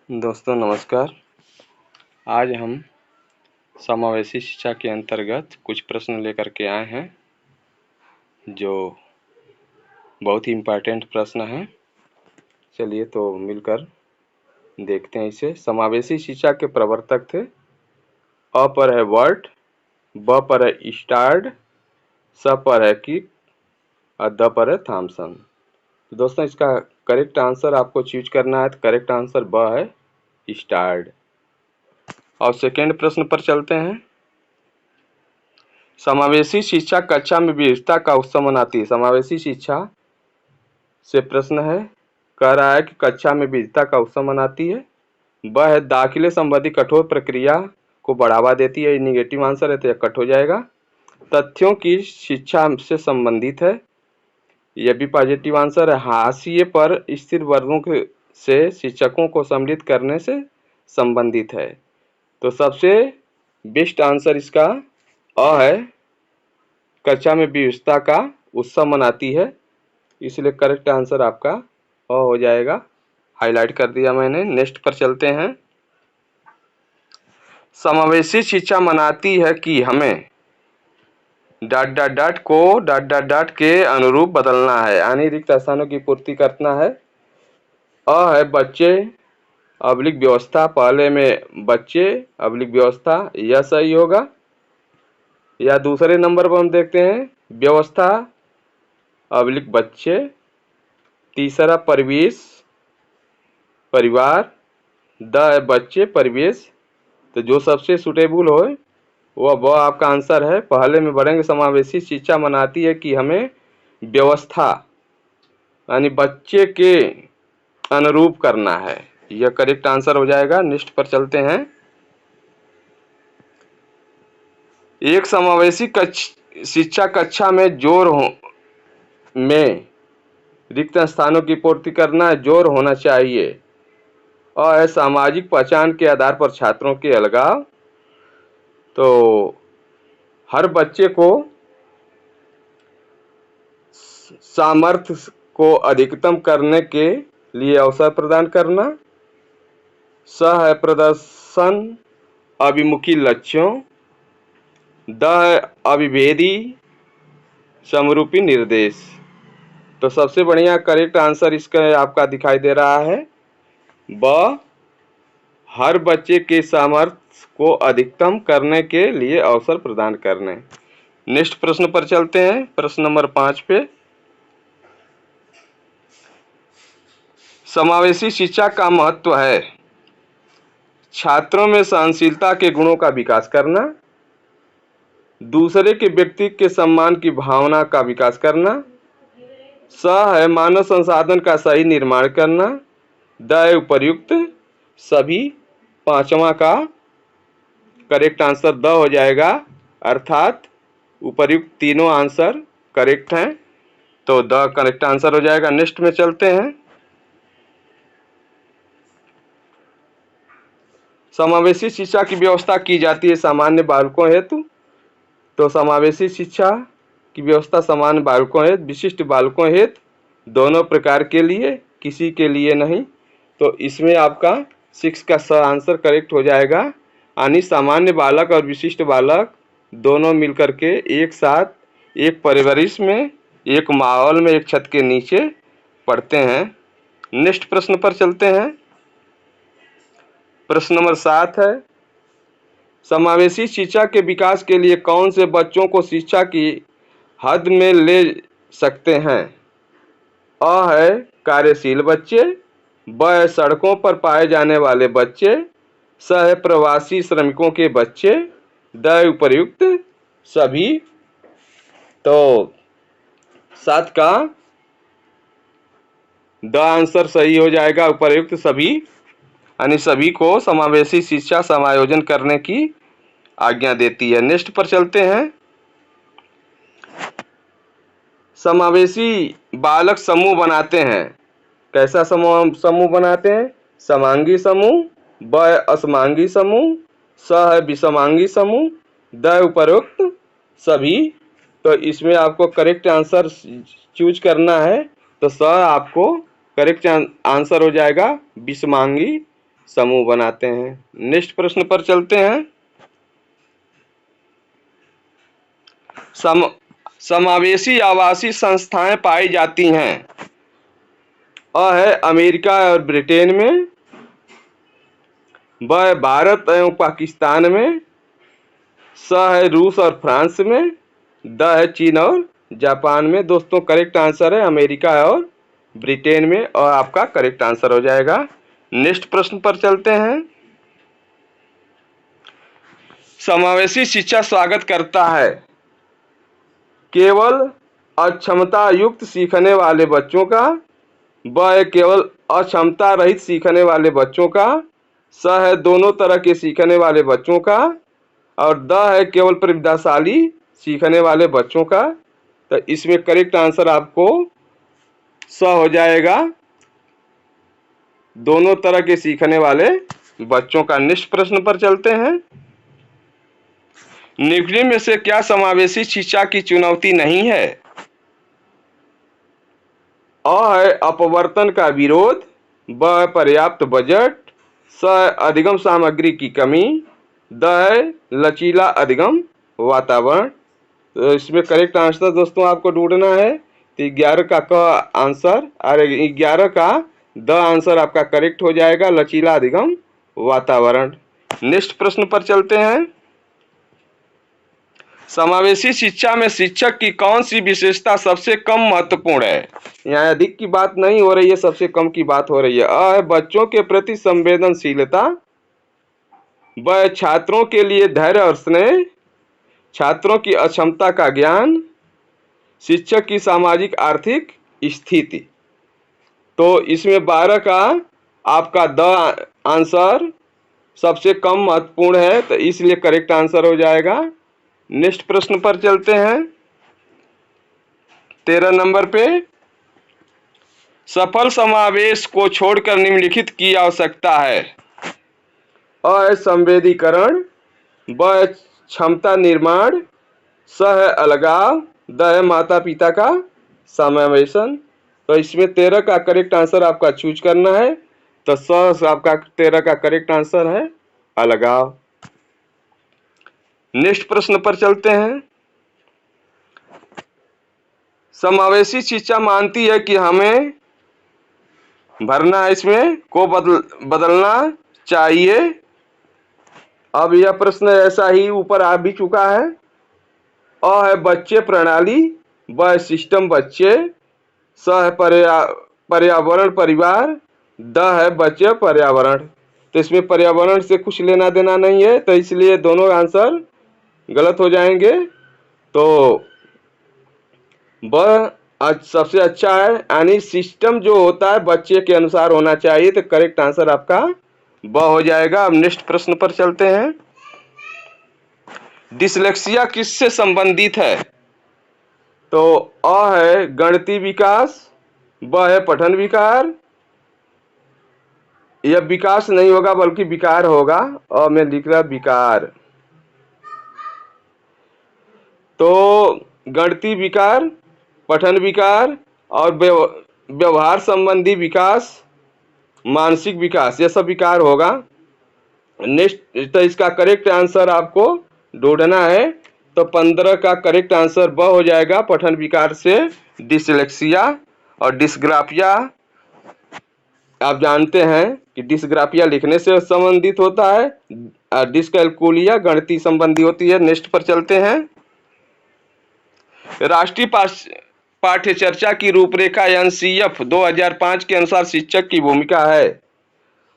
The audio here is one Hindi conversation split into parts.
दोस्तों नमस्कार। आज हम समावेशी शिक्षा के अंतर्गत कुछ प्रश्न लेकर के आए हैं जो बहुत ही इम्पोर्टेंट प्रश्न हैं। चलिए तो मिलकर देखते हैं इसे। समावेशी शिक्षा के प्रवर्तक थे। अ पर है वर्ट, ब पर है स्टार्ड, स पर है किक और द पर है थॉमसन। तो दोस्तों इसका करेक्ट आंसर आपको चूज करना है। तो करेक्ट आंसर ब है, स्टार्ड। और सेकेंड प्रश्न पर चलते हैं। समावेशी शिक्षा कक्षा में विविधता का उत्सव मनाती है। समावेशी शिक्षा से प्रश्न है, कह रहा है कि कक्षा में विविधता का उत्सव मनाती है। वह है दाखिले संबंधी कठोर प्रक्रिया को बढ़ावा देती है। निगेटिव आंसर है तो यह कट हो जाएगा। तथ्यों की शिक्षा से संबंधित है, यह भी पॉजिटिव आंसर है। हाशिए पर स्थिर वर्गों से शिक्षकों को सम्मिलित करने से संबंधित है। तो सबसे बेस्ट आंसर इसका अ है, कक्षा में विविधता का उत्सव मनाती है। इसलिए करेक्ट आंसर आपका अ हो जाएगा। हाईलाइट कर दिया मैंने। नेक्स्ट पर चलते हैं। समावेशी शिक्षा मनाती है कि हमें dot dot dot co dot dot dot के अनुरूप बदलना है, यानी रिक्त स्थानों की पूर्ति करना है। अ है बच्चे अब्लिक व्यवस्था, पहले में बच्चे अब्लिक व्यवस्था, यह सही होगा। या दूसरे नंबर पर हम देखते हैं व्यवस्था अब्लिक बच्चे, तीसरा परिवेश परिवार, द है बच्चे परिवेश। तो जो सबसे सुटेबल हो वह आपका आंसर है। पहले में बढ़ेंगे। समावेशी शिक्षा मनाती है कि हमें व्यवस्था यानी बच्चे के अनुरूप करना है, यह करेक्ट आंसर हो जाएगा। नेक्स्ट पर चलते हैं। एक समावेशी शिक्षा कक्षा में में रिक्त स्थानों की पूर्ति करना, जोर होना चाहिए। और है सामाजिक पहचान के आधार पर छात्रों के अलगाव। तो हर बच्चे को सामर्थ्य को अधिकतम करने के लिए अवसर प्रदान करना। स है प्रदर्शन अभिमुखी लक्ष्यों। द है अविभेदी समरूपी निर्देश। तो सबसे बढ़िया करेक्ट आंसर इसका आपका दिखाई दे रहा है ब, हर बच्चे के सामर्थ्य को अधिकतम करने के लिए अवसर प्रदान करने। नेक्स्ट प्रश्न पर चलते हैं। प्रश्न नंबर 5 पे। समावेशी शिक्षा का महत्व है छात्रों में सहनशीलता के गुणों का विकास करना, दूसरे के व्यक्ति के सम्मान की भावना का विकास करना। स है मानव संसाधन का सही निर्माण करना। द उपर्युक्त सभी। पांचवा का करेक्ट आंसर द हो जाएगा, अर्थात उपर्युक्त तीनों आंसर करेक्ट हैं, तो द करेक्ट आंसर हो जाएगा। नेक्स्ट में चलते हैं। समावेशी शिक्षा की व्यवस्था की जाती है सामान्य बालकों हेतु। तो समावेशी शिक्षा की व्यवस्था सामान्य बालकों हेतु, विशिष्ट बालकों हेतु, दोनों प्रकार के लिए, किसी के लिए नहीं। तो इसमें आपका 6 का स आंसर करेक्ट हो जाएगा। यानी सामान्य बालक और विशिष्ट बालक दोनों मिलकर के एक साथ एक परिवेश में, एक माहौल में, एक छत के नीचे पढ़ते हैं। नेक्स्ट प्रश्न पर चलते हैं। प्रश्न नंबर 7 है, समावेशी शिक्षा के विकास के लिए कौन से बच्चों को शिक्षा की हद में ले सकते हैं। अ है कार्यशील बच्चे, ब है सड़कों पर पाए जाने वाले बच्चे, स है प्रवासी श्रमिकों के बच्चे, द उपर्युक्त सभी। तो 7 का द आंसर सही हो जाएगा, उपर्युक्त सभी, यानी सभी को समावेशी शिक्षा समायोजन करने की आज्ञा देती है। नेक्स्ट पर चलते हैं। समावेशी बालक समूह बनाते हैं। कैसा समूह बनाते हैं? समांगी समूह, ब असमांगी समूह, स है विषमांगी समूह, द उपरोक्त सभी। तो इसमें आपको करेक्ट आंसर चूज करना है। तो स आपको करेक्ट आंसर हो जाएगा विषमांगी समूह बनाते हैं। नेक्स्ट प्रश्न पर चलते हैं। समावेशी आवासीय संस्थाएं पाई जाती हैं। अ है अमेरिका और ब्रिटेन में, ब है भारत एवं पाकिस्तान में, स है रूस और फ्रांस में, द है चीन और जापान में। दोस्तों करेक्ट आंसर है अमेरिका और ब्रिटेन में, और आपका करेक्ट आंसर हो जाएगा। नेक्स्ट प्रश्न पर चलते हैं। समावेशी शिक्षा स्वागत करता है केवल अक्षमता युक्त सीखने वाले बच्चों का, ब है केवल अक्षमता रहित सीखने वाले बच्चों का, स है दोनों तरह के सीखने वाले बच्चों का, और द है केवल प्रतिभाशाली सीखने वाले बच्चों का। तो इसमें करेक्ट आंसर आपको स हो जाएगा, दोनों तरह के सीखने वाले बच्चों का। नेक्स्ट प्रश्न पर चलते हैं। निम्न में से क्या समावेशी शिक्षा की चुनौती नहीं है? अ है अपवर्तन का विरोध, ब है पर्याप्त बजट, स है अधिगम सामग्री की कमी, द है लचीला अधिगम वातावरण। तो इसमें करेक्ट आंसर दोस्तों आपको ढूंढना है। तो 11 का क आंसर और 11 का द आंसर आपका करेक्ट हो जाएगा, लचीला अधिगम वातावरण। नेक्स्ट प्रश्न पर चलते हैं। समावेशी शिक्षा में शिक्षक की कौन सी विशेषता सबसे कम महत्वपूर्ण है? यहाँ अधिक की बात नहीं हो रही है, सबसे कम की बात हो रही है। अ है बच्चों के प्रति संवेदनशीलता, ब है छात्रों के लिए धैर्य और स्नेह, छात्रों की अक्षमता का ज्ञान, शिक्षक की सामाजिक आर्थिक स्थिति। तो इसमें 12 का आपका द आंसर सबसे कम महत्वपूर्ण है, तो इसलिए करेक्ट आंसर हो जाएगा। नेक्स्ट प्रश्न पर चलते हैं। 13 नंबर पे, सफल समावेश को छोड़कर निम्नलिखित की आवश्यकता है। अ है संवेदीकरण, ब है क्षमता निर्माण, स है अलगाव, द है माता पिता का समावेशन। तो इसमें 13 का करेक्ट आंसर आपका चूज करना है। तो स आपका 13 का करेक्ट आंसर है अलगाव। नेक्स्ट प्रश्न पर चलते हैं। समावेशी शिक्षा मानती है कि हमें भरना है इसमें को बदलना चाहिए। अब यह प्रश्न ऐसा ही ऊपर आ भी चुका है। अ है बच्चे प्रणाली, ब है सिस्टम बच्चे, स है पर्यावरण परिवार, द है बच्चे पर्यावरण। तो इसमें पर्यावरण से कुछ लेना देना नहीं है, तो इसलिए दोनों आंसर गलत हो जाएंगे। तो ब सबसे अच्छा है, यानी सिस्टम जो होता है बच्चे के अनुसार होना चाहिए। तो करेक्ट आंसर आपका ब हो जाएगा। अब नेक्स्ट प्रश्न पर चलते हैं। डिसलेक्सिया किससे संबंधित है? तो अ है गणितीय विकास, ब है पठन विकार, यह विकास नहीं होगा बल्कि विकार होगा, और मैं लिख रहा विकार। तो गणितीय विकार, पठन विकार और व्यवहार संबंधी विकास, मानसिक विकास, यह सब विकार होगा। नेक्स्ट, तो इसका करेक्ट आंसर आपको ढूंढना है। तो 15 का करेक्ट आंसर ब हो जाएगा, पठन विकार से डिसलेक्सिया। और डिस्ग्राफिया आप जानते हैं कि डिस्ग्राफिया लिखने से संबंधित होता है, डिस्कैलकुलिया गणितीय संबंधी होती है। नेक्स्ट पर चलते हैं। राष्ट्रीय पाठ्य चर्चा की रूपरेखा एनसीएफ 2005 के अनुसार शिक्षक की भूमिका है।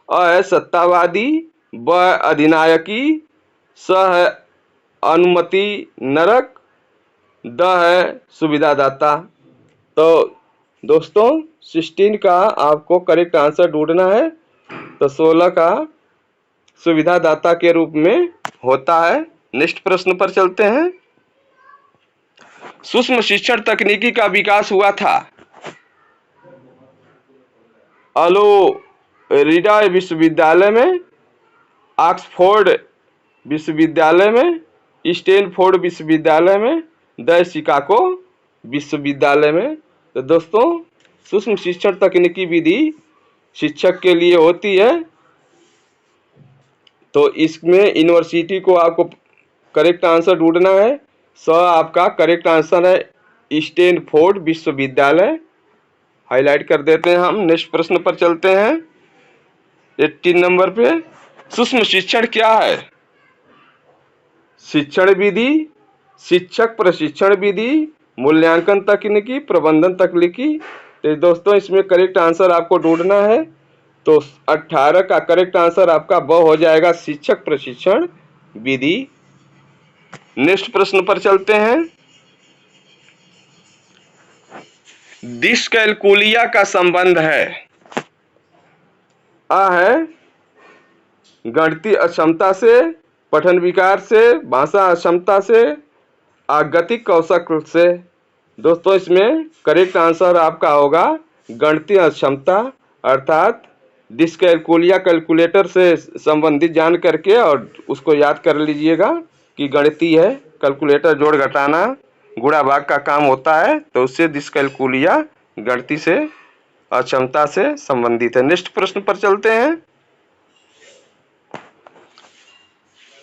अ है सत्तावादी, ब है अधिनायकी, स है अनुमति नरक, द है सुविधादाता। तो दोस्तों 16 का आपको करेक्ट आंसर ढूंढना है। तो 16 का सुविधादाता के रूप में होता है। नेक्स्ट प्रश्न पर चलते हैं। सूक्ष्म शिक्षण तकनीकी का विकास हुआ था। फ्लोरिडा विश्वविद्यालय में, ऑक्सफोर्ड विश्वविद्यालय में, स्टैनफोर्ड विश्वविद्यालय में, द शिकागो विश्वविद्यालय में। तो दोस्तों सूक्ष्म शिक्षण तकनीकी विधि शिक्षक के लिए होती है। तो इसमें यूनिवर्सिटी को आपको करेक्ट आंसर ढूंढना है। आपका करेक्ट आंसर है स्टैनफोर्ड विश्वविद्यालय। हाईलाइट कर देते हैं हम। नेक्स्ट प्रश्न पर चलते हैं 18 नंबर पे। सूक्ष्म शिक्षण क्या है? शिक्षण विधि, शिक्षक प्रशिक्षण विधि, मूल्यांकन तकनीकी, प्रबंधन तकनीकी। तो दोस्तों इसमें करेक्ट आंसर आपको ढूंढना है। तो 18 का करेक्ट आंसर आपका ब हो जाएगा, शिक्षक प्रशिक्षण विधि। नेक्स्ट प्रश्न पर चलते हैं। डिस्कैलकुलिया का संबंध है है गणितीय अक्षमता से, पठन विकार से, भाषा अक्षमता से, आगतिक कौशल से। दोस्तों इसमें करेक्ट आंसर आपका होगा गणितीय अक्षमता, अर्थात डिस्कैलकुलिया कैलकुलेटर से संबंधित जान करके और उसको याद कर लीजिएगा कि गणितीय है, कैलकुलेटर जोड़ घटाना गुणा भाग का काम होता है, तो उससे डिस्कैलकुलिया गणितीय से अक्षमता से संबंधित है। नेक्स्ट प्रश्न पर चलते हैं।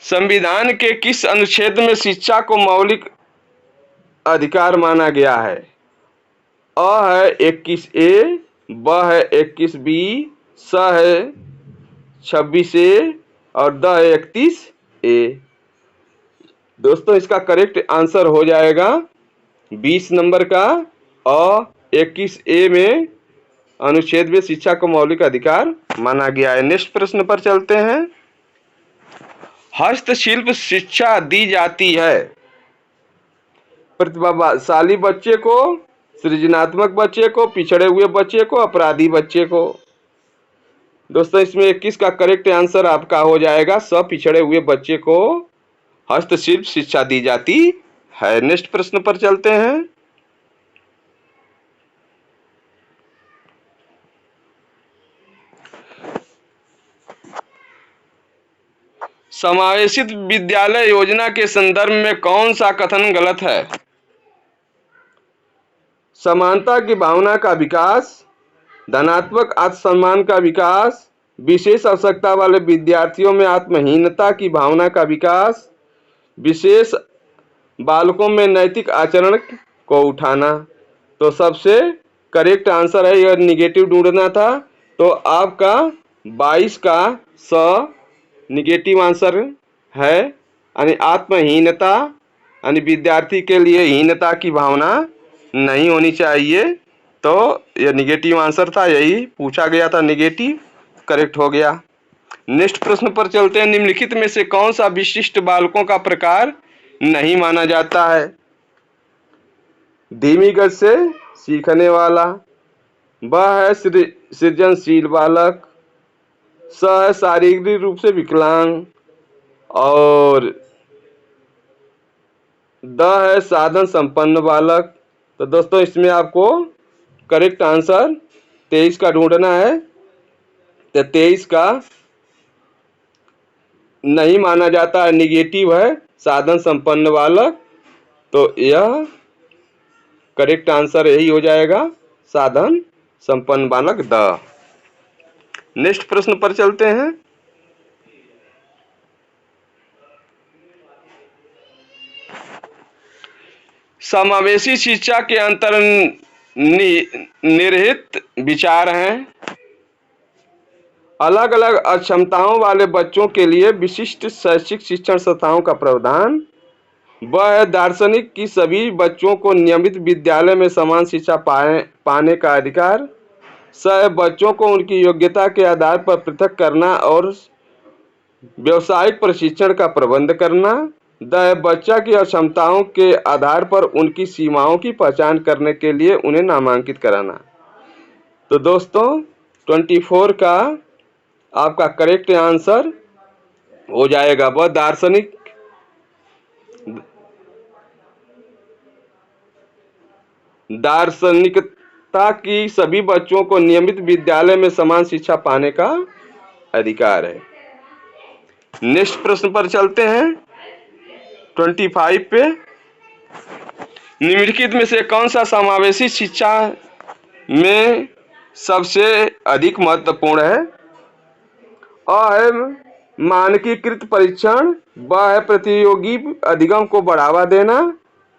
संविधान के किस अनुच्छेद में शिक्षा को मौलिक अधिकार माना गया है? अ है 21A, ब है 21B, स है 26A और द है 31A। दोस्तों इसका करेक्ट आंसर हो जाएगा 20 नंबर का अ 21A में अनुच्छेद में शिक्षा को मौलिक अधिकार माना गया है। नेक्स्ट प्रश्न पर चलते हैं। हस्तशिल्प शिक्षा दी जाती है प्रतिभाशाली बच्चे को, सृजनात्मक बच्चे को, पिछड़े हुए बच्चे को, अपराधी बच्चे को। दोस्तों इसमें 21 का करेक्ट आंसर आपका हो जाएगा, सब पिछड़े हुए बच्चे को हस्तशिल्प शिक्षा दी जाती है। नेक्स्ट प्रश्न पर चलते हैं। समावेशित विद्यालय योजना के संदर्भ में कौन सा कथन गलत है? समानता की भावना का विकास, धनात्मक आत्मसम्मान का विकास, विशेष आवश्यकता वाले विद्यार्थियों में आत्महीनता की भावना का विकास, विशेष बालकों में नैतिक आचरण को उठाना। तो सबसे करेक्ट आंसर है, यह निगेटिव ढूंढना था, तो आपका 22 का स निगेटिव आंसर है, यानी आत्महीनता, यानी विद्यार्थी के लिए हीनता की भावना नहीं होनी चाहिए। तो यह निगेटिव आंसर था, यही पूछा गया था, निगेटिव करेक्ट हो गया। नेक्स्ट प्रश्न पर चलते हैं। निम्नलिखित में से कौन सा विशिष्ट बालकों का प्रकार नहीं माना जाता है? धीमी गति से सीखने वाला, ब है सृजनशील बालक, स है शारीरिक रूप से विकलांग और द है साधन संपन्न बालक। तो दोस्तों इसमें आपको करेक्ट आंसर 23 का ढूंढना है। तो 23 का नहीं माना जाता है, निगेटिव है, साधन संपन्न बालक। तो यह करेक्ट आंसर यही हो जाएगा, साधन संपन्न बालक द। नेक्स्ट प्रश्न पर चलते हैं। समावेशी शिक्षा के अंतर्निहित विचार हैं। अलग अलग अक्षमताओं वाले बच्चों के लिए विशिष्ट शैक्षिक शिक्षण संस्थाओं का प्रावधान। ब है दार्शनिक की सभी बच्चों को नियमित विद्यालय में समान शिक्षा पाने का अधिकार। स है बच्चों को उनकी योग्यता के आधार पर पृथक करना और व्यावसायिक प्रशिक्षण का प्रबंध करना। द है बच्चा की क्षमताओं के आधार पर उनकी सीमाओं की पहचान करने के लिए उन्हें नामांकित कराना। तो दोस्तों 24 का आपका करेक्ट आंसर हो जाएगा ब, दार्शनिकता की सभी बच्चों को नियमित विद्यालय में समान शिक्षा पाने का अधिकार है। नेक्स्ट प्रश्न पर चलते हैं 25 पे। निम्नलिखित में से कौन सा समावेशी शिक्षा में सबसे अधिक महत्वपूर्ण है? अ है मानकीकृत परीक्षण, ब है प्रतियोगी अधिगम को बढ़ावा देना,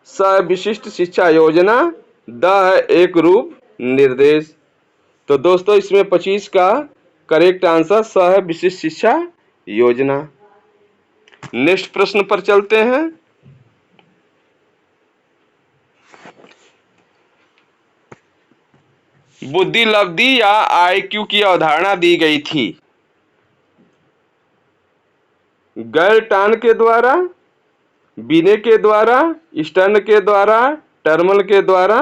स है विशिष्ट शिक्षा योजना, द है एक रूप निर्देश। तो दोस्तों इसमें 25 का करेक्ट आंसर स है विशिष्ट शिक्षा योजना। नेक्स्ट प्रश्न पर चलते हैं। बुद्धि लब्धि या आईक्यू की अवधारणा दी गई थी। गैल्टान के द्वारा, बिने के द्वारा, स्टर्न के द्वारा, टर्मल के द्वारा।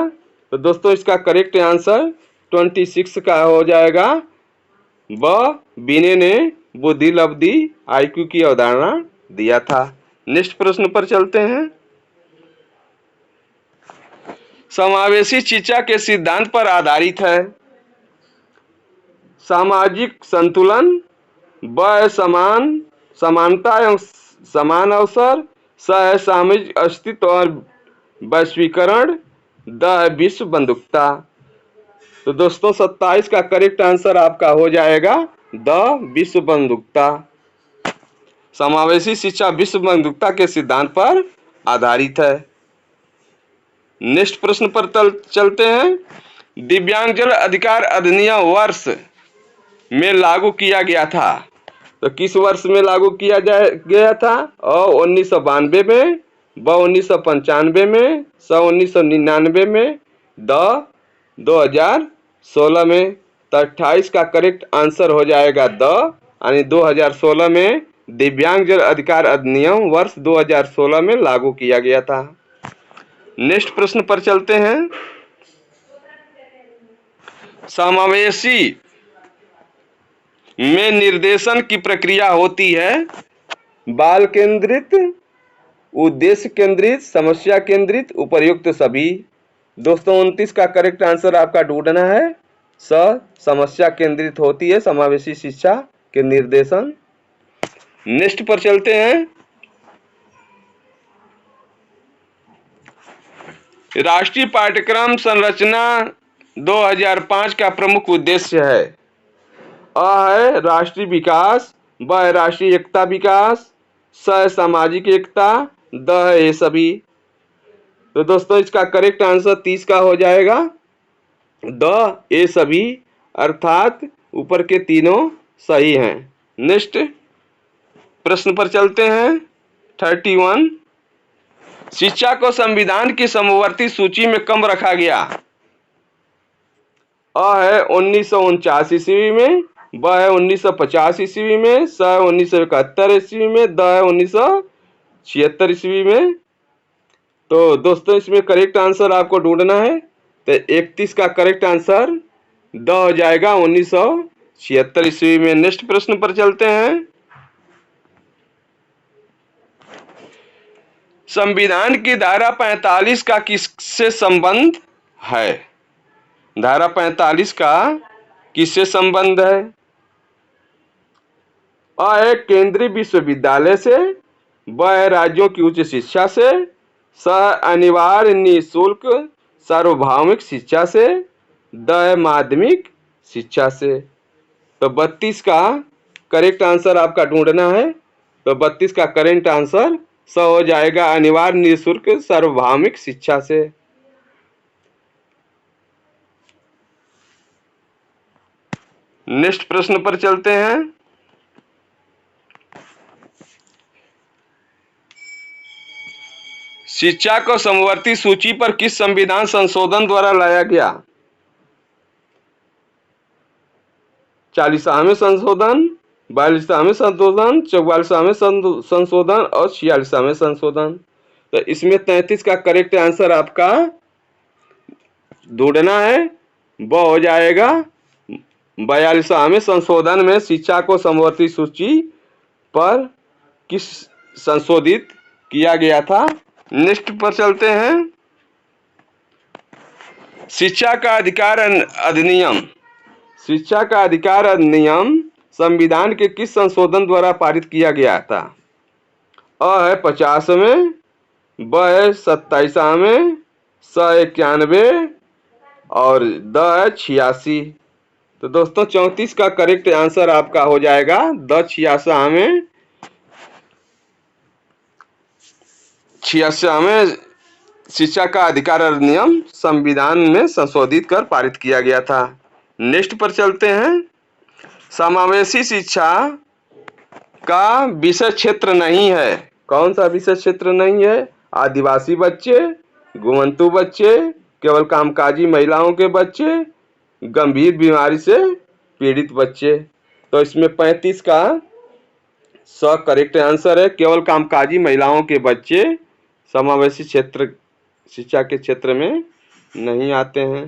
तो दोस्तों इसका करेक्ट आंसर 26 का हो जाएगा। बिने ने बुद्धि लब्धि आईक्यू की अवधारणा दिया था। नेक्स्ट प्रश्न पर चलते हैं। समावेशी शिक्षा के सिद्धांत पर आधारित है। सामाजिक संतुलन, ब समानता एवं समान अवसर, स है सामाजिक अस्तित्व और वैश्वीकरण, द है विश्व बंधुकता। तो दोस्तों 27 का करेक्ट आंसर आपका हो जाएगा द विश्व बंधुकता। समावेशी शिक्षा विश्व बंधुकता के सिद्धांत पर आधारित है। नेक्स्ट प्रश्न पर चलते हैं। दिव्यांगजन अधिकार अधिनियम वर्ष में लागू किया गया था। तो किस वर्ष में लागू किया गया था? 1992 में, ब 1995 में, स 1999 में, द 2016 में। तो 28 का करेक्ट आंसर हो जाएगा द, यानी 2016 में दिव्यांगजन अधिकार अधिनियम वर्ष 2016 में लागू किया गया था। नेक्स्ट प्रश्न पर चलते हैं। समावेशी में निर्देशन की प्रक्रिया होती है बाल केंद्रित, उद्देश्य केंद्रित, समस्या केंद्रित, उपर्युक्त सभी। दोस्तों 29 का करेक्ट आंसर आपका ढूंढना है समस्या केंद्रित होती है समावेशी शिक्षा के निर्देशन। नेक्स्ट पर चलते हैं। राष्ट्रीय पाठ्यक्रम संरचना 2005 का प्रमुख उद्देश्य है। अ है राष्ट्रीय विकास, ब है राष्ट्रीय एकता विकास, स है सामाजिक एकता, द है ये सभी। तो दोस्तों इसका करेक्ट आंसर 30 का हो जाएगा द ये सभी, अर्थात ऊपर के तीनों सही हैं। नेक्स्ट प्रश्न पर चलते हैं। 31 शिक्षा को संविधान की समवर्ती सूची में कब रखा गया? अ है 1949 ईस्वी में, ब है 1950 ईस्वी में, स है 1971 ईस्वी में, द है 1976 ईस्वी में। तो दोस्तों इसमें करेक्ट आंसर आपको ढूंढना है। तो 31 का करेक्ट आंसर द हो जाएगा 1976 ईस्वी में। नेक्स्ट प्रश्न पर चलते हैं। संविधान की धारा 45 का किससे संबंध है? धारा 45 का किससे संबंध है? अ है केंद्रीय विश्वविद्यालय से, ब है राज्यों की उच्च शिक्षा से, स अनिवार्य निःशुल्क सार्वभौमिक शिक्षा से, द है माध्यमिक शिक्षा से। तो 32 का करेक्ट आंसर आपका ढूंढना है। तो 32 का करेक्ट आंसर स हो जाएगा अनिवार्य निःशुल्क सार्वभौमिक शिक्षा से। नेक्स्ट प्रश्न पर चलते हैं। शिक्षा को समवर्ती सूची पर किस संविधान संशोधन द्वारा लाया गया? 40वां संशोधन, 42वां संशोधन, 44वां संशोधन और 46वां संशोधन। तो इसमें 33 का करेक्ट आंसर आपका ढूंढना है। ब हो जाएगा 42वां संशोधन में शिक्षा को समवर्ती सूची पर किस संशोधित किया गया था। नेक्स्ट पर चलते हैं। शिक्षा का अधिकार अधिनियम, शिक्षा का अधिकार अधिनियम संविधान के किस संशोधन द्वारा पारित किया गया था? अ है 50वें, ब है 27वें, स 91 और द है 86। तो दोस्तों 34 का करेक्ट आंसर आपका हो जाएगा द 86वें 86वें शिक्षा का अधिकार अधिनियम संविधान में संशोधित कर पारित किया गया था। नेक्स्ट पर चलते हैं। समावेशी शिक्षा का विषय क्षेत्र नहीं है। कौन सा विषय क्षेत्र नहीं है? आदिवासी बच्चे, घुमंतू बच्चे, केवल कामकाजी महिलाओं के बच्चे, गंभीर बीमारी से पीड़ित बच्चे। तो इसमें 35 का करेक्ट आंसर है। केवल कामकाजी महिलाओं के बच्चे समावेशी क्षेत्र शिक्षा के क्षेत्र में नहीं आते हैं।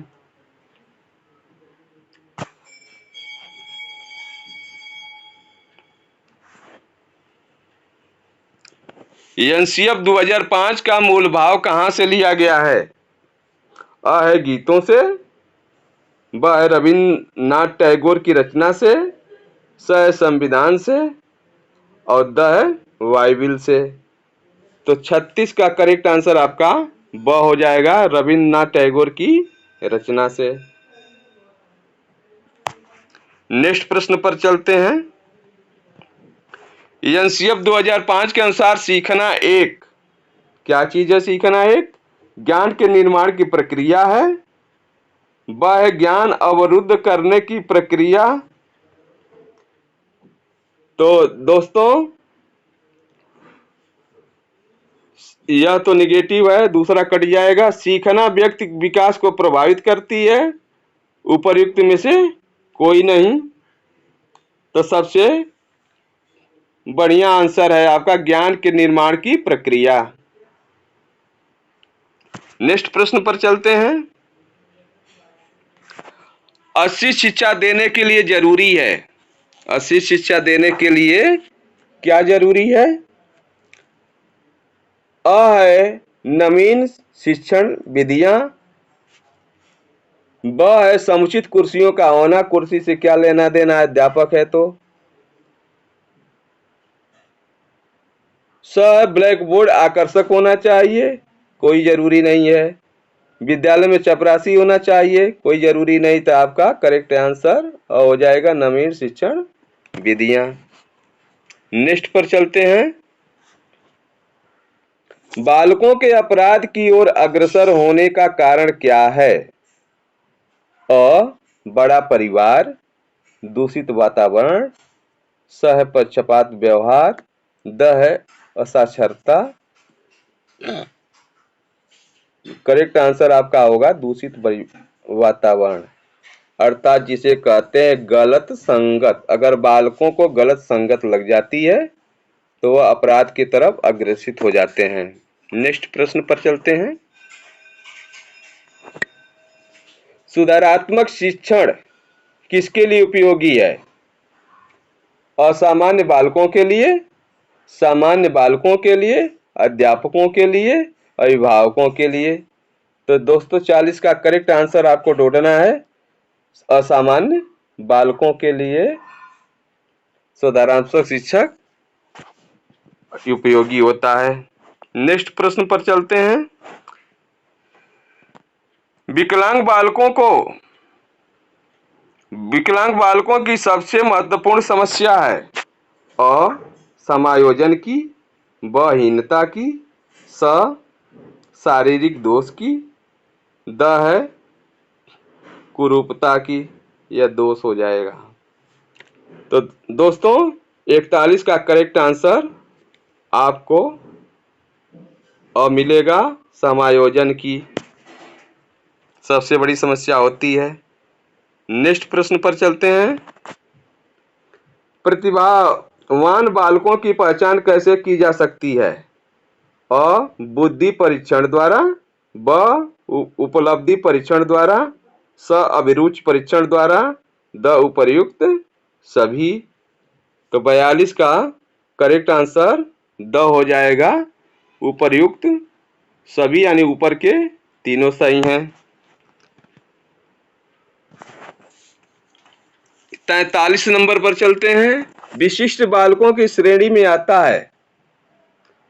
एनसीएफ 2005 का मूल भाव कहाँ से लिया गया है? अ है गीतों से, ब है रविन्द्रनाथ टैगोर की रचना से, स है संविधान से और द है बाइबिल से। तो 36 का करेक्ट आंसर आपका ब हो जाएगा, रविन्द्रनाथ टैगोर की रचना से। नेक्स्ट प्रश्न पर चलते हैं। एनसीएफ 2005 के अनुसार सीखना एक क्या चीज है? सीखना एक ज्ञान के निर्माण की प्रक्रिया है, ब है ज्ञान अवरुद्ध करने की प्रक्रिया। तो दोस्तों यह तो निगेटिव है, दूसरा कट जाएगा। सीखना व्यक्ति विकास को प्रभावित करती है, उपर्युक्त में से कोई नहीं। तो सबसे बढ़िया आंसर है आपका ज्ञान के निर्माण की प्रक्रिया। नेक्स्ट प्रश्न पर चलते हैं। अच्छी शिक्षा देने के लिए जरूरी है, अच्छी शिक्षा देने के लिए क्या जरूरी है? अ है नवीन शिक्षण विधियां, ब है समुचित कुर्सियों का होना, कुर्सी से क्या लेना देना, अध्यापक है तो। स ब्लैक बोर्ड आकर्षक होना चाहिए, कोई जरूरी नहीं है। विद्यालय में चपरासी होना चाहिए, कोई जरूरी नहीं। तो आपका करेक्ट आंसर हो जाएगा नवीन शिक्षण विधियां। नेक्स्ट पर चलते हैं। बालकों के अपराध की ओर अग्रसर होने का कारण क्या है? अ बड़ा परिवार, दूषित वातावरण, स है पक्षपात व्यवहार, द है असाक्षरता। करेक्ट आंसर आपका होगा दूषित वातावरण, अर्थात जिसे कहते हैं गलत संगत। अगर बालकों को गलत संगत लग जाती है तो वह अपराध की तरफ अग्रसित हो जाते हैं। नेक्स्ट प्रश्न पर चलते हैं। सुधारात्मक शिक्षण किसके लिए उपयोगी है? असामान्य बालकों के लिए, सामान्य बालकों के लिए, अध्यापकों के लिए, अभिभावकों के लिए। तो दोस्तों 40 का करेक्ट आंसर आपको ढूंढना है। असामान्य बालकों के लिए सुधारात्मक शिक्षक उपयोगी होता है। नेक्स्ट प्रश्न पर चलते हैं। विकलांग बालकों की सबसे महत्वपूर्ण समस्या है? अ समायोजन की, ब हीनता की, स शारीरिक दोष की, द है कुरूपता की। यह दोष हो जाएगा। तो दोस्तों 41 का करेक्ट आंसर आपको मिलेगा, समायोजन की सबसे बड़ी समस्या होती है। नेक्स्ट प्रश्न पर चलते हैं। प्रतिभावान बालकों की पहचान कैसे की जा सकती है? अ बुद्धि परीक्षण द्वारा, ब उपलब्धि परीक्षण द्वारा, स अभिरुचि परीक्षण द्वारा, द उपर्युक्त सभी। तो 42 का करेक्ट आंसर द हो जाएगा, उपर्युक्त सभी, यानी ऊपर के तीनों सही हैं। 43 नंबर पर चलते हैं। विशिष्ट बालकों की श्रेणी में आता है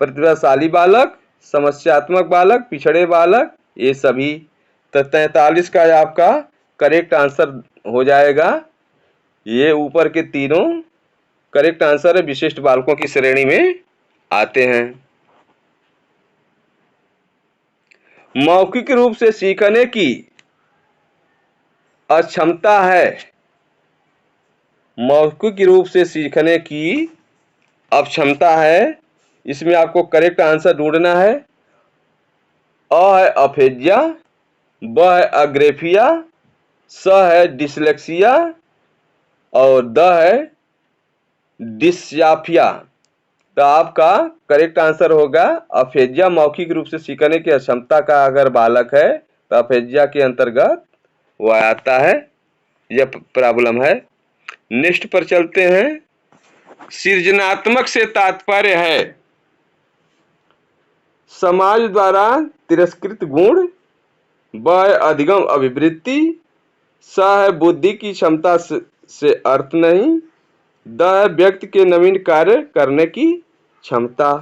प्रतिभाशाली बालक, समस्यात्मक बालक, पिछड़े बालक, ये सभी। तो 43 का आपका करेक्ट आंसर हो जाएगा, ये ऊपर के तीनों करेक्ट आंसर है, विशिष्ट बालकों की श्रेणी में आते हैं। 44 का करेक्ट आंसर है विशिष्ट बालकों की श्रेणी में आते हैं। मौखिक रूप से सीखने की अक्षमता है। मौखिक रूप से सीखने की अक्षमता है। इसमें आपको करेक्ट आंसर ढूंढना है। अ है अफेजिया, ब है अग्रेफिया, स है डिसलेक्सिया और द है डिस्याफिया। तो आपका करेक्ट आंसर होगा अफेजिया। मौखिक रूप से सीखने की अक्षमता का अगर बालक है तो अफेजिया के अंतर्गत वो आता है। यह प्रॉब्लम है। नेक्स्ट पर चलते हैं। सृजनात्मक से तात्पर्य है समाज द्वारा तिरस्कृत गुण, ब है अधिगम अभिवृत्ति, स है बुद्धि की क्षमता से अर्थ नहीं, द है व्यक्ति के नवीन कार्य करने की क्षमता।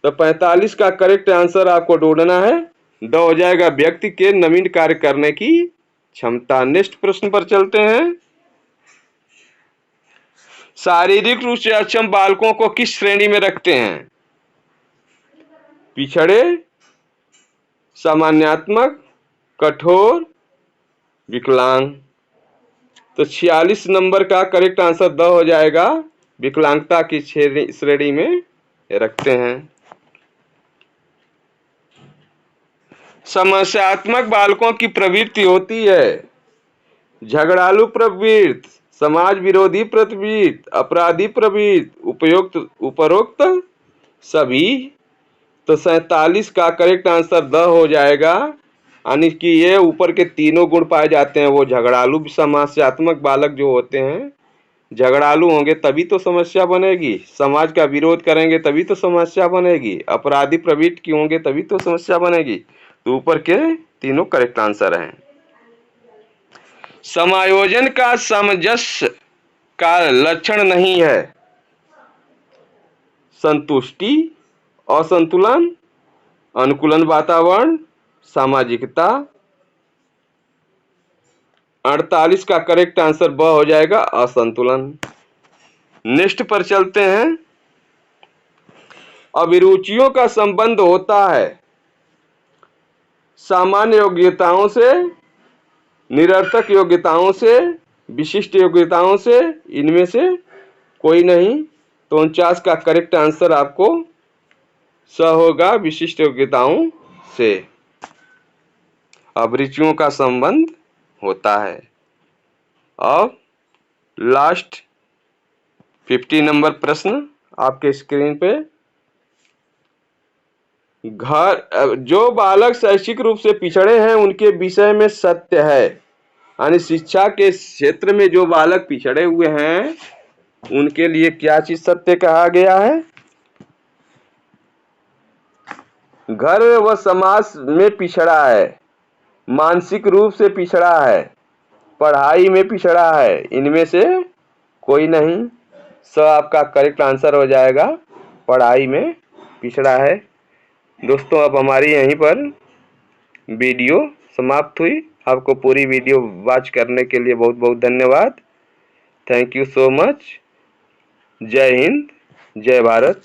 तो 45 का करेक्ट आंसर आपको ढूंढना है। द हो जाएगा व्यक्ति के नवीन कार्य करने की क्षमता। नेक्स्ट प्रश्न पर चलते हैं। शारीरिक रूप से अक्षम बालकों को किस श्रेणी में रखते हैं? पिछड़े, सामान्यात्मक, कठोर, विकलांग। तो 46 नंबर का करेक्ट आंसर द हो जाएगा। विकलांगता की श्रेणी में रखते हैं। समस्यात्मक बालकों की प्रवृत्ति होती है झगड़ालू प्रवृत्ति, समाज विरोधी प्रवृत्ति, अपराधी प्रवृत्ति, उपरोक्त सभी। तो 47 का करेक्ट आंसर द हो जाएगा। यानी कि ये ऊपर के तीनों गुण पाए जाते हैं। वो झगड़ालू समस्यात्मक बालक जो होते हैं, झगड़ालू होंगे तभी तो समस्या बनेगी, समाज का विरोध करेंगे तभी तो समस्या बनेगी, अपराधी प्रवृत्ति की होंगे तभी तो समस्या बनेगी। तो ऊपर के तीनों करेक्ट आंसर हैं। समायोजन का सामंजस्य का लक्षण नहीं है संतुष्टि, असंतुलन, अनुकूलन वातावरण, सामाजिकता। 48 का करेक्ट आंसर ब हो जाएगा असंतुलन। नेक्स्ट पर चलते हैं। अभिरुचियों का संबंध होता है सामान्य योग्यताओं से, निरर्थक योग्यताओं से, विशिष्ट योग्यताओं से, इनमें से कोई नहीं। तो 49 का करेक्ट आंसर आपको स होगा, विशिष्ट योग्यताओं से अभिरुचियों का संबंध होता है। अब लास्ट 50 नंबर प्रश्न आपके स्क्रीन पे। घर जो बालक शैक्षिक रूप से पिछड़े हैं उनके विषय में सत्य है। यानी शिक्षा के क्षेत्र में जो बालक पिछड़े हुए हैं उनके लिए क्या चीज सत्य कहा गया है? घर व समाज में पिछड़ा है, मानसिक रूप से पिछड़ा है, पढ़ाई में पिछड़ा है, इनमें से कोई नहीं। सब आपका करेक्ट आंसर हो जाएगा, पढ़ाई में पिछड़ा है। दोस्तों अब हमारी यहीं पर वीडियो समाप्त हुई। आपको पूरी वीडियो वॉच करने के लिए बहुत बहुत धन्यवाद। Thank you so much. जय हिंद, जय भारत।